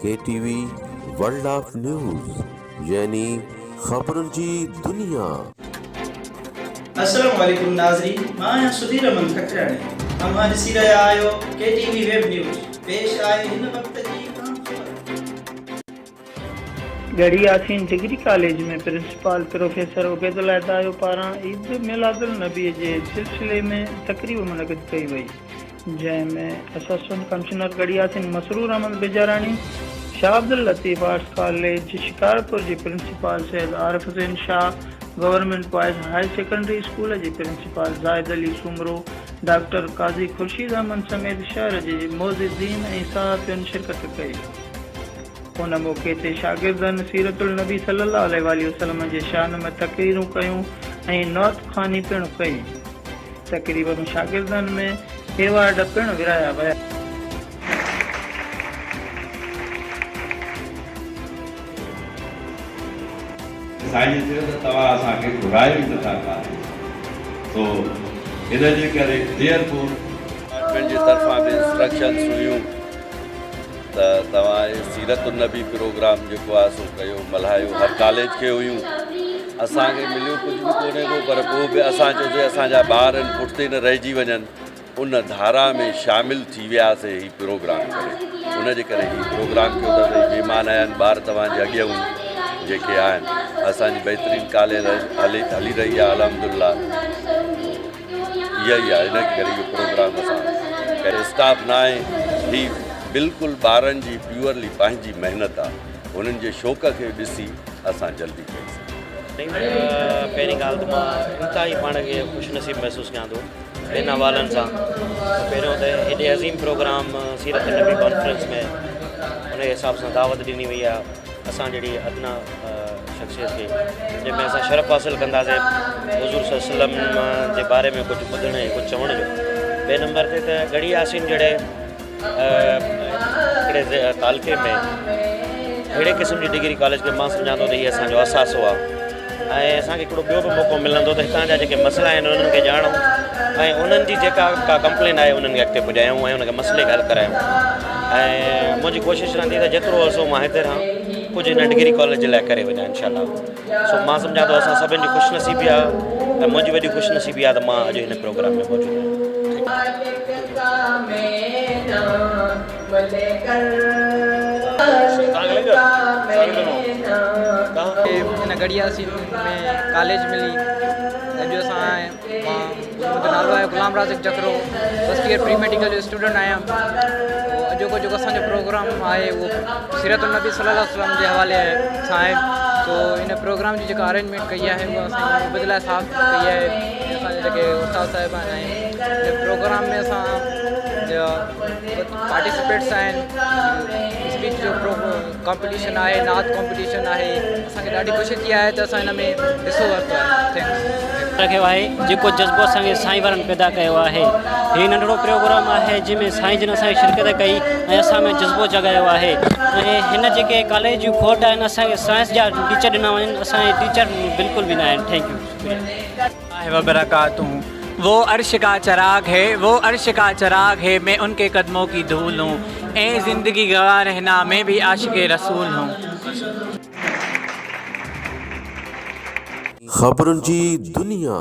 KTV world of news यानी खबरुन जी दुनिया। अस्सलाम वालेकुम नाज़रीन, मां सुधीर अमन खटराणी। तव्हां ॾिसी रहिया आहियो KTV वेब न्यूज़। पेश आहे हिन वक्त जी आम ख़बर। गढ़ी यासीन डिग्री कॉलेज में प्रिंसिपल प्रोफेसर उबैदुल्लाह दायो पारां ईद मिलादुल नबी जे सिलसिले में तकरीब मुनक़िद कई वई, जंहिंमें assistant commissioner Garhi Yasin Masroor Ahmed Bijarani, Shah Abdul Latif arts college Shikarpur जी principal Syed Arif Hussain Shah, government boys high secondary school जी प्रिंसिपल ज़ाहिद अली सुमरो, डॉक्टर काज़ी खुर्शीद अहमद समेत शहर जे मोअज़्ज़िज़ीन ऐं सहाफ़ियुनि शिरकत कई। उन मौक़े ते शागिर्दनि सीरतुल नबी सल्लल्लाहु अलैहि वसल्लम जे शान में तक़रीरूं कयूं ऐं नौत ख़्वानी पिणु कई। तक़रीब में शागिर्दनि में एवार्ड पिणु विराया विया। साईं चयो त तव्हां असांखे घुरायो ई नथा कान्हे, तो इन जे करे देरपुर डिपार्टमेंट जे तरफ़ां बि इंस्ट्रक्शन्स हुयूं त तव्हां सीरतुन नबी प्रोग्राम जेको आहे सो कयो, मल्हायो। हर कॉलेज खे हुयूं, असांखे मिलियो कुझु बि कोन्हे को, पर पोइ बि असां चयोसीं असांजा ॿार पुठिते न रहिजी वञनि, उन धारा में शामिलु थी वियासीं ही प्रोग्राम करे। उन जे करे ही प्रोग्राम कयो त महिमान आया आहिनि, ॿार तव्हांजे अॻियां जेके आहिनि, असांजी बहितरीनु कॉलेज हली रही आहे अल्हम्दुलिल्लाह। इहा ई आहे, इन करे इहो प्रोग्राम असां करे स्टाफ न आहे, ही बिल्कुलु ॿारनि जी प्योरली पंहिंजी महिनत आहे। उन्हनि जे शौक़ खे ॾिसी असां जल्दी कईसीं। पहिरीं ॻाल्हि त मां इंतिहाई पाण खे ख़ुशनसीबु महसूसु कयां थो इन हवालनि सां। पहिरियों त हेॾे अज़ीम प्रोग्राम सीरत नबी कॉन्फ्रेंस में उन हिसाब सां दावत ॾिनी वई आहे असां जहिड़ी अदना शख़्सियत खे, जंहिंमें असां शरफ़ हासिलु कंदासीं हुज़ूर सल्लल्लाहु अलैहि वसल्लम जे बारे में कुझु ॿुधण ऐं कुझु चवण जो। ॿिए नंबर ते त गढ़ी यासीन जहिड़े हिकिड़े तालके में अहिड़े क़िस्म जी डिग्री कॉलेज खे मां सम्झां थो त हीअ असांजो असासो आहे, ऐं असांखे हिकिड़ो ॿियो बि मौक़ो मिलंदो त हितां जा जेके मसइला आहिनि उन्हनि खे ॼाणूं ऐं उन्हनि जी जेका का कंप्लेन आहे उन्हनि खे अॻिते पुॼायूं ऐं उनखे मसइले खे हल करायूं। ऐं मुंहिंजी कोशिशि रहंदी त जेतिरो अर्सो मां हिते रहां कुझु हिन डिग्री कॉलेज जे लाइ करे वञा इंशाअल्लाह। सो मां सम्झां थो असां सभिनि जी ख़ुशनसीबी आहे ऐं मुंहिंजी वॾी ख़ुशनसीबी आहे त मां अॼु हिन प्रोग्राम में मौजूदु आहियां। इन गढ़ी यासीन में कॉलेज मिली, अॼु मुंहिंजो नालो आहे गुलाम राज़िक जकरो, फर्स्ट ईयर प्री मेडिकल जो स्टूडेंट आहियां। अॼोको जेको असांजो प्रोग्राम आहे उहो सीरतुन नबी सल्लल्लाहु अलैहि वसल्लम जे हवाले सां आहे। तो इन प्रोग्राम जी जेका अरेंजमेंट कई आहे उहा असां उबैदुल्लाह साहब कई आहे, असांजे जेके उस्ताद साहिबान आहिनि। इन प्रोग्राम में असां पार्टिसिपेट्स आहिनि, स्पीच जो कॉम्पिटिशन आहे, नात कॉम्पिटिशन आहे। असांखे ॾाढी ख़ुशी थी आहे त असां हिन में हिसो वरितो आहे। थैंक्स रखियो आहे जेको जज़्बो असांखे साईं वारनि पैदा कयो आहे। हीउ नंढिड़ो प्रोग्राम आहे जंहिंमें साईं जिन असांखे शिरकत कई ऐं असां में जज़्बो जॻायो आहे। ऐं हिन जेके कॉलेज जूं खोट आहिनि, असांखे साइंस जा टीचर ॾिना वञनि, असांजे टीचर बिल्कुल भी ना आहिनि। थैंक यू वबरकातुहू। वो अर्श का चिराग है, वो अर्श का चिराग है, मैं उनके कदमों की धूल हूँ, ए ज़िंदगी गवाह रहना मैं भी आशिक़े रसूल हूँ। खबरुन जी दुनिया।